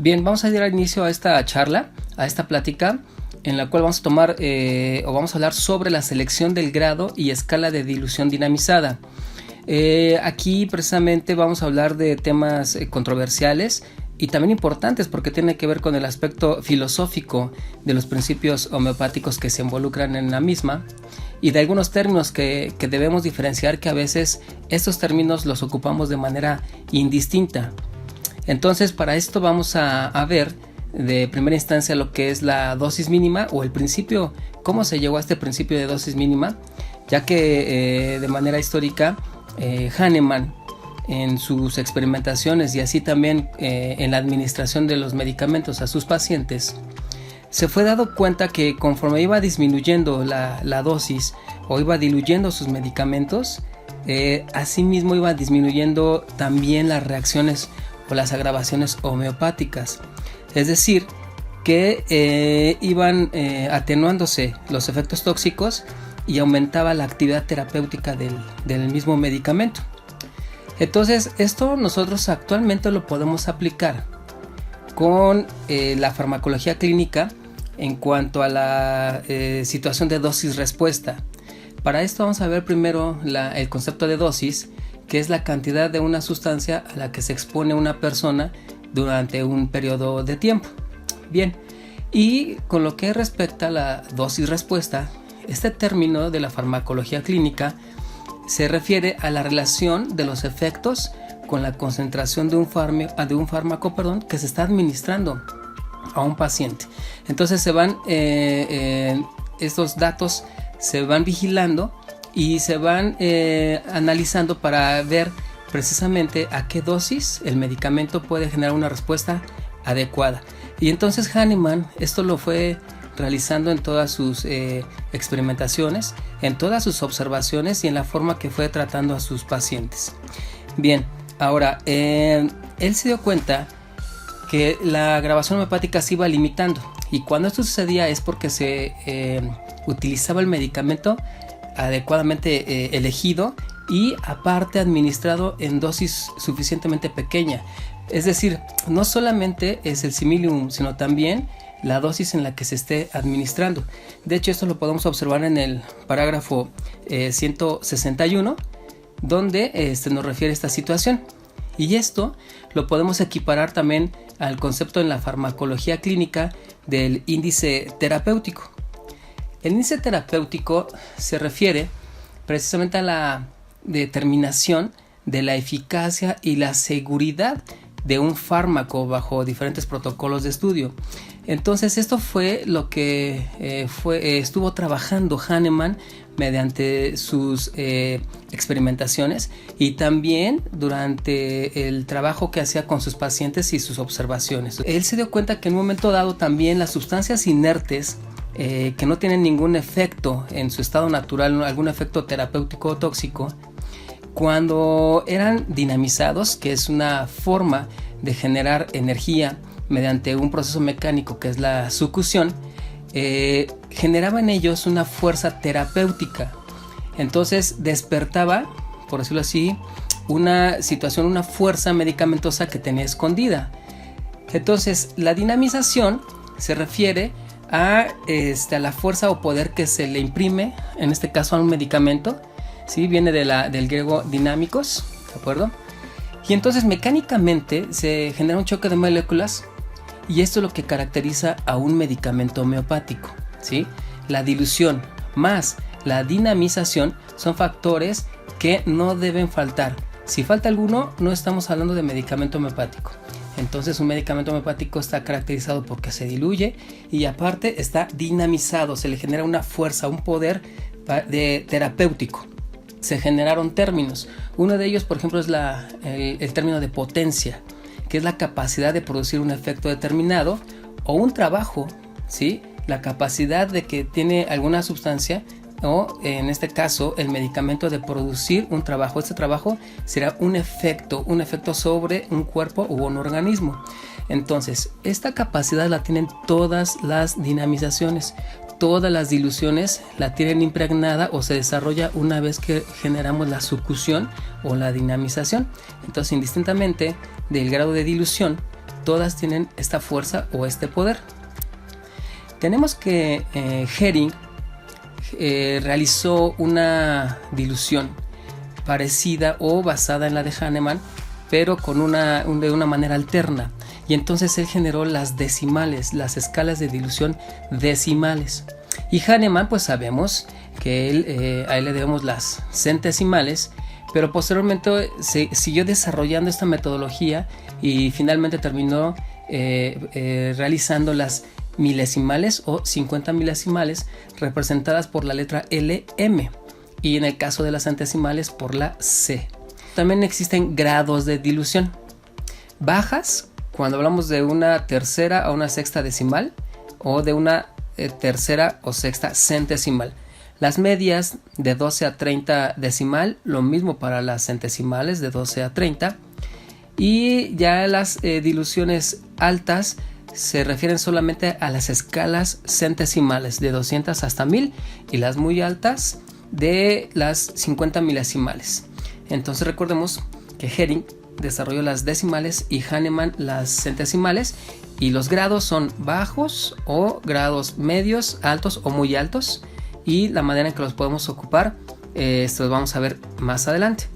Bien, vamos a dar inicio a esta charla, a esta plática, en la cual vamos a tomar o vamos a hablar sobre la selección del grado y escala de dilución dinamizada. Aquí precisamente vamos a hablar de temas controversiales y también importantes porque tiene que ver con el aspecto filosófico de los principios homeopáticos que se involucran en la misma y de algunos términos que debemos diferenciar, que a veces estos términos los ocupamos de manera indistinta. Entonces, para esto vamos a ver de primera instancia lo que es la dosis mínima o el principio, cómo se llegó a este principio de dosis mínima, ya que de manera histórica Hahnemann, en sus experimentaciones y así también en la administración de los medicamentos a sus pacientes, se fue dando cuenta que conforme iba disminuyendo la dosis o iba diluyendo sus medicamentos, asimismo iba disminuyendo también las reacciones o las agravaciones homeopáticas. Es decir, que iban atenuándose los efectos tóxicos y aumentaba la actividad terapéutica del mismo medicamento. Entonces, esto nosotros actualmente lo podemos aplicar con la farmacología clínica en cuanto a la situación de dosis-respuesta. Para esto vamos a ver primero el concepto de dosis, que es la cantidad de una sustancia a la que se expone una persona durante un periodo de tiempo. Bien, y con lo que respecta a la dosis-respuesta, este término de la farmacología clínica se refiere a la relación de los efectos con la concentración de un fármaco que se está administrando a un paciente. Entonces se van estos datos se van vigilando y se van analizando para ver precisamente a qué dosis el medicamento puede generar una respuesta adecuada. Y entonces Hahnemann esto lo fue realizando en todas sus experimentaciones, en todas sus observaciones y en la forma que fue tratando a sus pacientes. Bien, ahora él se dio cuenta que la grabación homeopática se iba limitando, y cuando esto sucedía es porque se utilizaba el medicamento adecuadamente elegido y aparte administrado en dosis suficientemente pequeña. Es decir, no solamente es el similium, sino también la dosis en la que se esté administrando. De hecho, esto lo podemos observar en el parágrafo 161, donde nos refiere a esta situación. Y esto lo podemos equiparar también al concepto en la farmacología clínica del índice terapéutico. El índice terapéutico se refiere precisamente a la determinación de la eficacia y la seguridad de un fármaco bajo diferentes protocolos de estudio. Entonces esto fue lo que estuvo trabajando Hahnemann mediante sus experimentaciones y también durante el trabajo que hacía con sus pacientes y sus observaciones. Él se dio cuenta que en un momento dado también las sustancias inertes que no tienen ningún efecto en su estado natural, algún efecto terapéutico o tóxico, cuando eran dinamizados, que es una forma de generar energía mediante un proceso mecánico que es la succión, generaba en ellos una fuerza terapéutica. Entonces despertaba, por decirlo así, una situación, una fuerza medicamentosa que tenía escondida. Entonces la dinamización se refiere a la fuerza o poder que se le imprime, en este caso a un medicamento, ¿sí? Viene del griego dinámicos, ¿de acuerdo? Y entonces mecánicamente se genera un choque de moléculas y esto es lo que caracteriza a un medicamento homeopático, ¿sí? La dilución más la dinamización son factores que no deben faltar. Si falta alguno, no estamos hablando de medicamento homeopático. Entonces un medicamento homeopático está caracterizado porque se diluye y aparte está dinamizado, se le genera una fuerza, un poder terapéutico. Se generaron términos. Uno de ellos, por ejemplo, es el término de potencia, que es la capacidad de producir un efecto determinado o un trabajo, ¿sí? La capacidad de que tiene alguna sustancia o en este caso el medicamento de producir un trabajo. Este trabajo será un efecto sobre un cuerpo u un organismo. Entonces, esta capacidad la tienen todas las dinamizaciones. Todas las diluciones la tienen impregnada o se desarrolla una vez que generamos la succión o la dinamización. Entonces, indistintamente del grado de dilución, todas tienen esta fuerza o este poder. Tenemos que Hering realizó una dilución parecida o basada en la de Hahnemann, pero de una manera alterna. Y entonces él generó las decimales, las escalas de dilución decimales. Y Hahnemann, pues sabemos que a él le debemos las centesimales, pero posteriormente se siguió desarrollando esta metodología y finalmente terminó realizando las milesimales o 50 milesimales, representadas por la letra LM, y en el caso de las centesimales por la C. También existen grados de dilución. Bajas, cuando hablamos de una tercera a una sexta decimal, o de una tercera o sexta centesimal. Las medias de 12 a 30 decimal, lo mismo para las centesimales de 12 a 30. Y ya las diluciones altas se refieren solamente a las escalas centesimales de 200 hasta 1000, y las muy altas de las 50 milesimales. Entonces recordemos que Hering desarrolló las decimales y Hahnemann las centesimales, y los grados son bajos o grados medios, altos o muy altos, y la manera en que los podemos ocupar esto lo vamos a ver más adelante.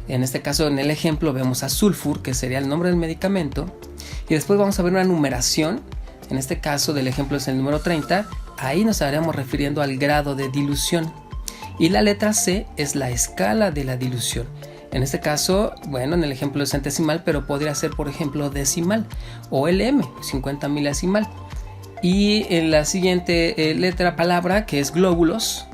En este caso, en el ejemplo, vemos a sulfur, que sería el nombre del medicamento, y después vamos a ver una numeración. En este caso del ejemplo es el número 30, ahí nos estaríamos refiriendo al grado de dilución, y la letra C es la escala de la dilución. En este caso, bueno, en el ejemplo es centesimal, pero podría ser, por ejemplo, decimal, o LM, 50 milesimal. Y en la siguiente palabra, que es glóbulos,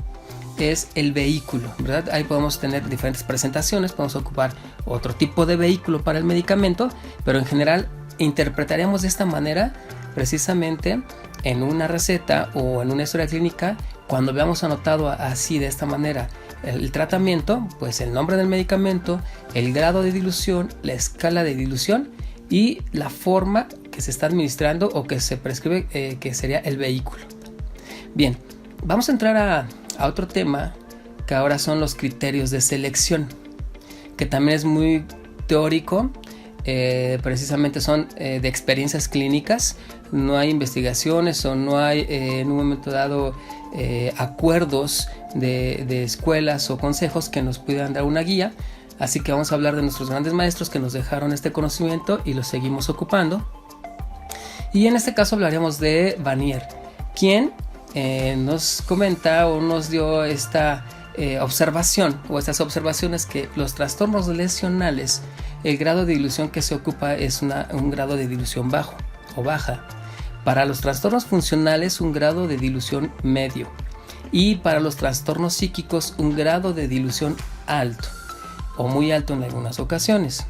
es el vehículo, ¿verdad? Ahí podemos tener diferentes presentaciones, podemos ocupar otro tipo de vehículo para el medicamento, pero en general interpretaremos de esta manera precisamente en una receta o en una historia clínica. Cuando veamos anotado así de esta manera el tratamiento, pues el nombre del medicamento, el grado de dilución, la escala de dilución y la forma que se está administrando o que se prescribe, que sería el vehículo. Bien, vamos a entrar a otro tema, que ahora son los criterios de selección, que también es muy teórico. Precisamente son de experiencias clínicas, no hay investigaciones o no hay en un momento dado acuerdos de escuelas o consejos que nos puedan dar una guía, así que vamos a hablar de nuestros grandes maestros que nos dejaron este conocimiento y lo seguimos ocupando. Y en este caso hablaremos de Vanier, quien nos comenta o nos dio esta observación o estas observaciones, que los trastornos lesionales, el grado de dilución que se ocupa es un grado de dilución bajo o baja. Para los trastornos funcionales, un grado de dilución medio, y para los trastornos psíquicos, un grado de dilución alto o muy alto en algunas ocasiones.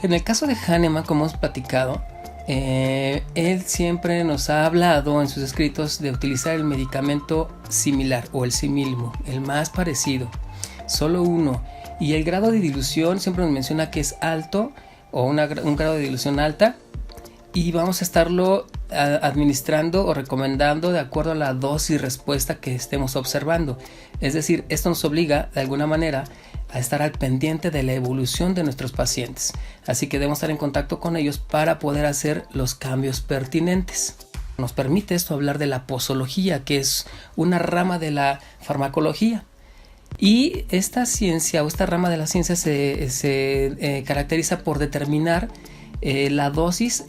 En el caso de Hahnemann, como hemos platicado, él siempre nos ha hablado en sus escritos de utilizar el medicamento similar o el similmo, el más parecido, solo uno, y el grado de dilución siempre nos menciona que es alto o un grado de dilución alta, y vamos a estarlo administrando o recomendando de acuerdo a la dosis respuesta que estemos observando. Es decir, esto nos obliga de alguna manera a estar al pendiente de la evolución de nuestros pacientes, así que debemos estar en contacto con ellos para poder hacer los cambios pertinentes. Nos permite esto hablar de la posología, que es una rama de la farmacología, y esta ciencia o esta rama de la ciencia se caracteriza por determinar la dosis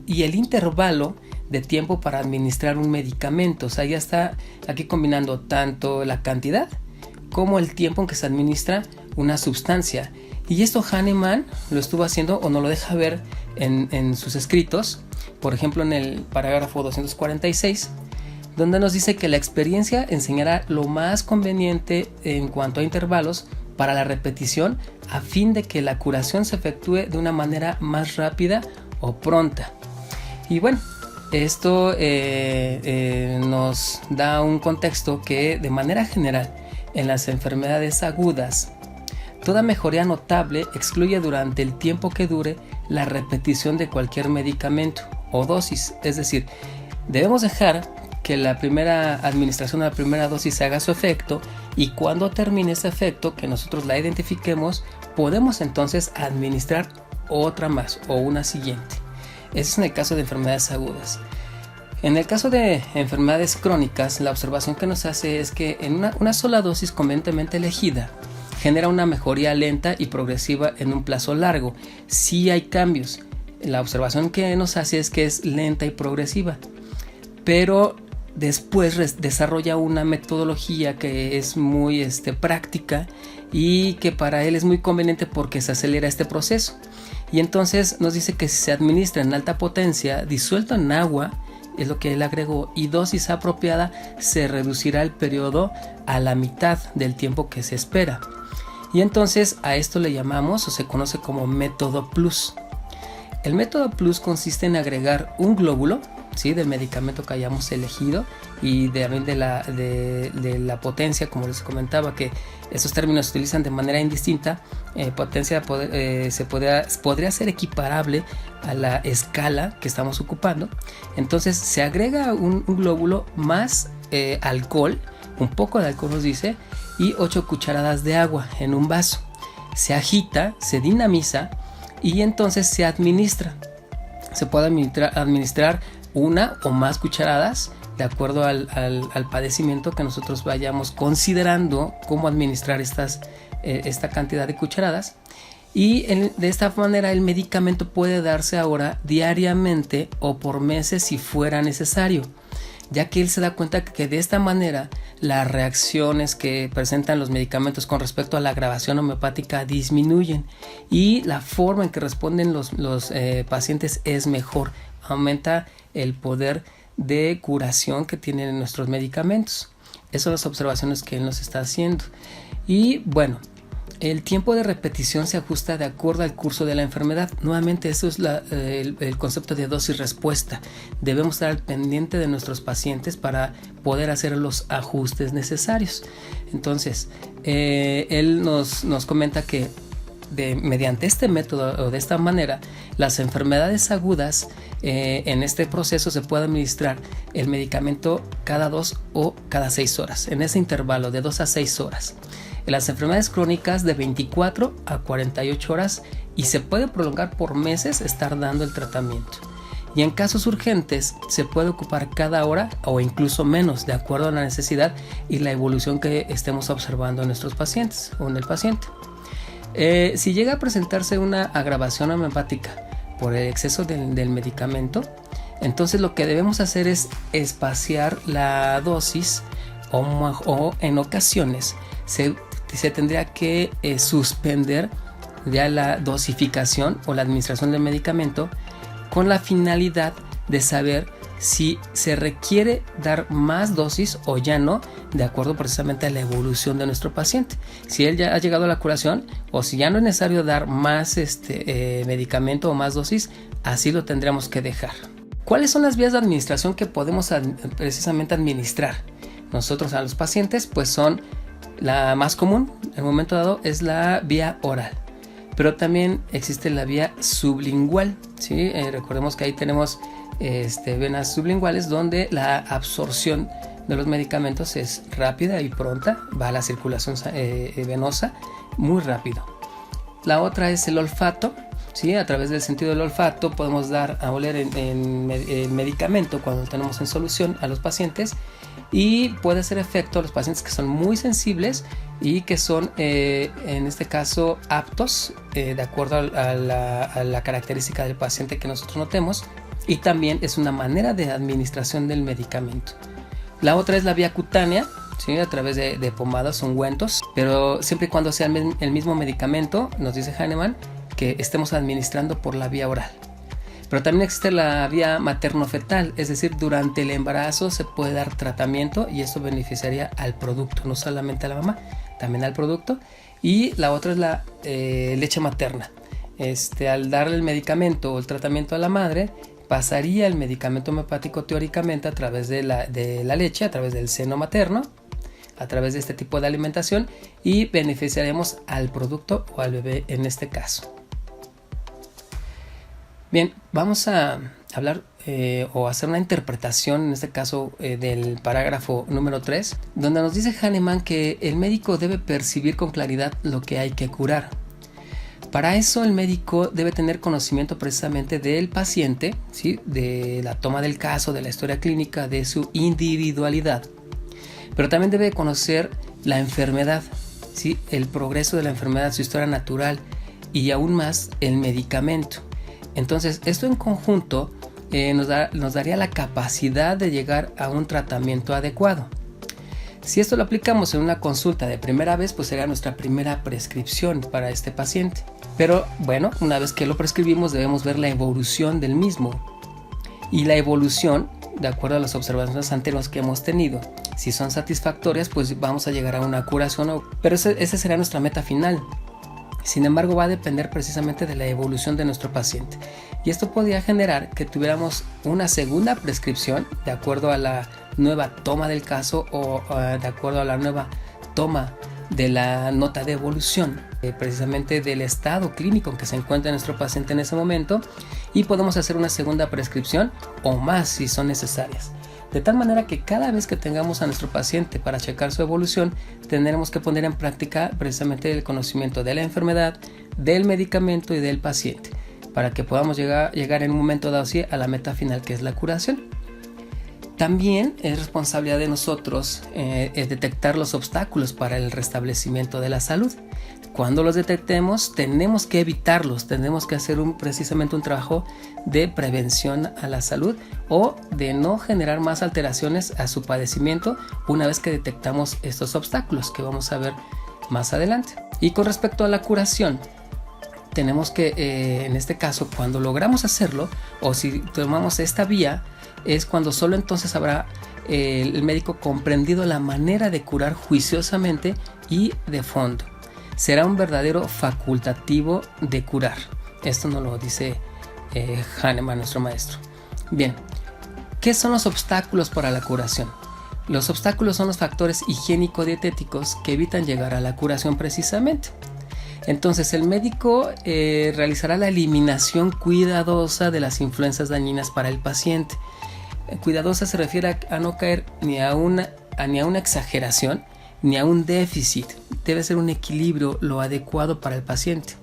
y el intervalo de tiempo para administrar un medicamento. O sea, ya está aquí combinando tanto la cantidad como el tiempo en que se administra una sustancia. Y esto Hahnemann lo estuvo haciendo, o nos lo deja ver en sus escritos, por ejemplo en el parágrafo 246, donde nos dice que la experiencia enseñará lo más conveniente en cuanto a intervalos para la repetición, a fin de que la curación se efectúe de una manera más rápida o pronta. Y bueno, esto nos da un contexto que, de manera general, en las enfermedades agudas, toda mejoría notable excluye durante el tiempo que dure la repetición de cualquier medicamento o dosis. Es decir, debemos dejar que la primera administración de la primera dosis haga su efecto, y cuando termine ese efecto, que nosotros la identifiquemos, podemos entonces administrar otra más o una siguiente. Ese es en el caso de enfermedades agudas. En el caso de enfermedades crónicas, la observación que nos hace es que en una sola dosis convenientemente elegida genera una mejoría lenta y progresiva en un plazo largo. Sí hay cambios. La observación que nos hace es que es lenta y progresiva, pero después desarrolla una metodología que es muy práctica y que para él es muy conveniente porque se acelera este proceso. Y entonces nos dice que si se administra en alta potencia, disuelto en agua, es lo que él agregó, y dosis apropiada, se reducirá el periodo a la mitad del tiempo que se espera. Y entonces a esto le llamamos o se conoce como método Plus. El método Plus consiste en agregar un glóbulo, ¿sí?, del medicamento que hayamos elegido y de la potencia, como les comentaba, que esos términos se utilizan de manera indistinta. Potencia podría ser equiparable a la escala que estamos ocupando. Entonces se agrega un glóbulo más alcohol, un poco de alcohol nos dice, y 8 cucharadas de agua en un vaso. Se agita, se dinamiza y entonces se administra. Se puede administrar una o más cucharadas de acuerdo al padecimiento que nosotros vayamos considerando cómo administrar esta cantidad de cucharadas. Y de esta manera el medicamento puede darse ahora diariamente o por meses si fuera necesario, ya que él se da cuenta que de esta manera las reacciones que presentan los medicamentos con respecto a la agravación homeopática disminuyen y la forma en que responden los pacientes es mejor. Aumenta el poder de curación que tienen nuestros medicamentos. Esas son las observaciones que él nos está haciendo. Y bueno, el tiempo de repetición se ajusta de acuerdo al curso de la enfermedad. Nuevamente, eso es el concepto de dosis-respuesta. Debemos estar al pendiente de nuestros pacientes para poder hacer los ajustes necesarios. Entonces, él nos comenta que mediante este método o de esta manera, las enfermedades agudas, en este proceso se puede administrar el medicamento cada 2 o cada 6 horas, en ese intervalo de 2 a 6 horas. En las enfermedades crónicas de 24 a 48 horas y se puede prolongar por meses estar dando el tratamiento. Y en casos urgentes se puede ocupar cada hora o incluso menos, de acuerdo a la necesidad y la evolución que estemos observando en nuestros pacientes o en el paciente. Si llega a presentarse una agravación homeopática por el exceso del medicamento, entonces lo que debemos hacer es espaciar la dosis o en ocasiones se tendría que suspender ya la dosificación o la administración del medicamento con la finalidad de saber si se requiere dar más dosis o ya no, de acuerdo precisamente a la evolución de nuestro paciente. Si él ya ha llegado a la curación o si ya no es necesario dar más medicamento o más dosis, así lo tendremos que dejar. ¿Cuáles son las vías de administración que podemos precisamente administrar nosotros a los pacientes? Pues son la más común, en el momento dado, es la vía oral. Pero también existe la vía sublingual, ¿sí? Recordemos que ahí tenemos venas sublinguales donde la absorción de los medicamentos es rápida y pronta, va a la circulación venosa muy rápido. La otra es el olfato, ¿sí? A través del sentido del olfato podemos dar a oler el medicamento cuando lo tenemos en solución a los pacientes y puede hacer efecto a los pacientes que son muy sensibles y que son en este caso aptos de acuerdo a la característica del paciente que nosotros notemos, y también es una manera de administración del medicamento. La otra es la vía cutánea, ¿sí? A través de pomadas o ungüentos, pero siempre y cuando sea el mismo medicamento, nos dice Hahnemann, que estemos administrando por la vía oral. Pero también existe la vía materno-fetal, es decir, durante el embarazo se puede dar tratamiento y esto beneficiaría al producto, no solamente a la mamá, también al producto. Y la otra es la leche materna. Al darle el medicamento o el tratamiento a la madre, pasaría el medicamento homeopático teóricamente a través de la leche, a través del seno materno, a través de este tipo de alimentación, y beneficiaremos al producto o al bebé en este caso. Bien, vamos a hablar o hacer una interpretación, en este caso del parágrafo número 3, donde nos dice Hahnemann que el médico debe percibir con claridad lo que hay que curar. Para eso el médico debe tener conocimiento precisamente del paciente, ¿sí? De la toma del caso, de la historia clínica, de su individualidad. Pero también debe conocer la enfermedad, ¿sí? El progreso de la enfermedad, su historia natural y aún más el medicamento. Entonces, esto en conjunto nos daría la capacidad de llegar a un tratamiento adecuado. Si esto lo aplicamos en una consulta de primera vez, pues será nuestra primera prescripción para este paciente. Pero bueno, una vez que lo prescribimos debemos ver la evolución del mismo. Y la evolución, de acuerdo a las observaciones anteriores que hemos tenido, si son satisfactorias, pues vamos a llegar a una curación, pero esa será nuestra meta final. Sin embargo, va a depender precisamente de la evolución de nuestro paciente. Y esto podría generar que tuviéramos una segunda prescripción de acuerdo a la nueva toma del caso o de acuerdo a la nueva toma de la nota de evolución, precisamente del estado clínico en que se encuentra nuestro paciente en ese momento, y podemos hacer una segunda prescripción o más si son necesarias. De tal manera que cada vez que tengamos a nuestro paciente para checar su evolución, tendremos que poner en práctica precisamente el conocimiento de la enfermedad, del medicamento y del paciente, para que podamos llegar en un momento dado así a la meta final, que es la curación. También es responsabilidad de nosotros detectar los obstáculos para el restablecimiento de la salud. Cuando los detectemos, tenemos que evitarlos, tenemos que hacer precisamente un trabajo de prevención a la salud o de no generar más alteraciones a su padecimiento una vez que detectamos estos obstáculos que vamos a ver más adelante. Y con respecto a la curación, tenemos que, en este caso, cuando logramos hacerlo o si tomamos esta vía, es cuando solo entonces habrá el médico comprendido la manera de curar juiciosamente y de fondo. Será un verdadero facultativo de curar. Esto nos lo dice Hahnemann, nuestro maestro. Bien, ¿qué son los obstáculos para la curación? Los obstáculos son los factores higiénico-dietéticos que evitan llegar a la curación precisamente. Entonces el médico realizará la eliminación cuidadosa de las influencias dañinas para el paciente. Cuidadosa se refiere a no caer ni a una exageración ni a un déficit. Debe ser un equilibrio lo adecuado para el paciente.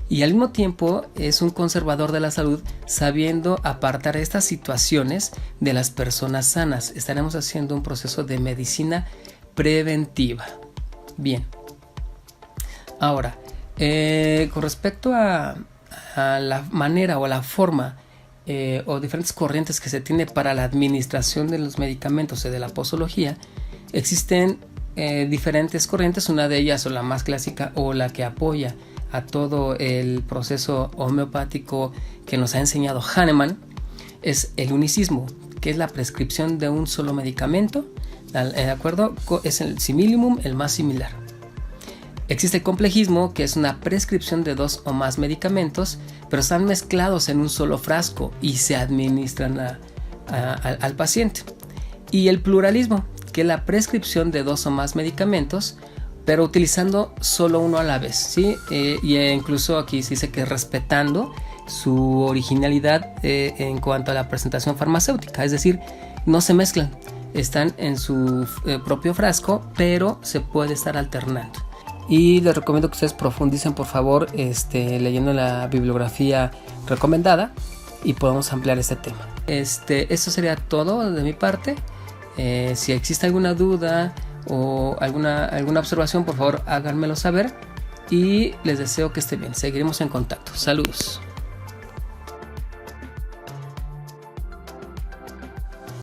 Y al mismo tiempo es un conservador de la salud, sabiendo apartar estas situaciones de las personas sanas. Estaremos haciendo un proceso de medicina preventiva. Bien. Ahora, con respecto a la manera o la forma o diferentes corrientes que se tiene para la administración de los medicamentos y de la posología, existen diferentes corrientes. Una de ellas, o la más clásica o la que apoya a todo el proceso homeopático que nos ha enseñado Hahnemann, es el unicismo, que es la prescripción de un solo medicamento, ¿de acuerdo? Es el simillimum, el más similar. Existe el complejismo, que es una prescripción de 2 o más medicamentos, pero están mezclados en un solo frasco y se administran al paciente. Y el pluralismo, que es la prescripción de 2 o más medicamentos, pero utilizando solo uno a la vez, ¿sí? Y incluso aquí se dice que respetando su originalidad en cuanto a la presentación farmacéutica, es decir, no se mezclan, están en su propio frasco, pero se puede estar alternando. Y les recomiendo que ustedes profundicen, por favor, leyendo la bibliografía recomendada y podamos ampliar este tema. Esto sería todo de mi parte. Si existe alguna duda o alguna observación, por favor háganmelo saber y les deseo que estén bien. Seguiremos en contacto. Saludos.